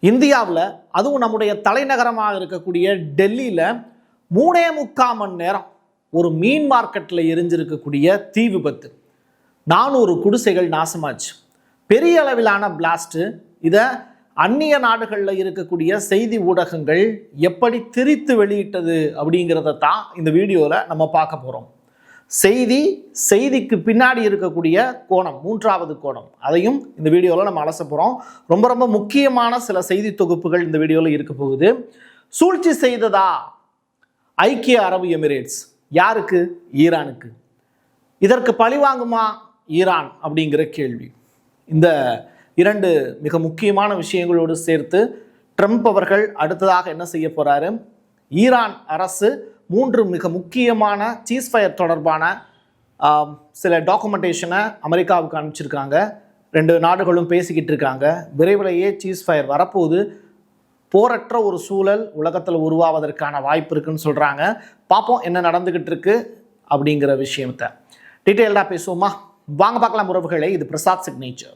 இந்தியாவில் அதுவும் நம்முடைய தலைநகரமாக இருக்கக்கூடிய டெல்லியில் 3.25 மணி நேரம் ஒரு மீன் மார்க்கெட்டில் எரிஞ்சிருக்கக்கூடிய தீ விபத்து. 400 குடிசைகள் நாசமாச்சு. பெரிய அளவிலான பிளாஸ்ட்டு. இதை அந்நிய நாடுகளில் இருக்கக்கூடிய செய்தி ஊடகங்கள் எப்படி திரித்து வெளியிட்டது அப்படிங்கிறத தான் இந்த வீடியோவில் நம்ம பார்க்க போகிறோம். செய்திக்கு பின்னாடி இருக்கக்கூடிய கோணம், 3வது கோணம், அதையும் இந்த வீடியோவில் நம்ம அலச போகிறோம். ரொம்ப ரொம்ப முக்கியமான சில செய்தி தொகுப்புகள் இந்த வீடியோவில் இருக்க போகுது. சூழ்ச்சி செய்ததா ஐக்கிய அரபு எமிரேட்ஸ்? யாருக்கு? ஈரானுக்கு. இதற்கு பழிவாங்குமா ஈரான் அப்படிங்கிற கேள்வி. இந்த 2 மிக முக்கியமான விஷயங்களோடு சேர்த்து ட்ரம்ப் அவர்கள் அடுத்ததாக என்ன செய்ய போறாரு? ஈரான் அரசு 3 மிக முக்கியமான சீஸ்ஃபயர் தொடர்பான சில டாக்குமெண்டேஷனை அமெரிக்காவுக்கு அனுப்பிச்சிருக்காங்க. 2 நாடுகளும் பேசிக்கிட்டு இருக்காங்க. விரைவிலேயே சீஸ்ஃபயர் வரப்போகுது. போரற்ற ஒரு சூழல் உலகத்தில் உருவாவதற்கான வாய்ப்பு இருக்குன்னு சொல்கிறாங்க. பார்ப்போம் என்ன நடந்துக்கிட்டு இருக்கு அப்படிங்கிற விஷயத்தை. டீட்டெயில்டாக பேசுவோமா? வாங்க பார்க்கலாம் உறவுகளே. இது பிரசாத் சிக்னேச்சர்.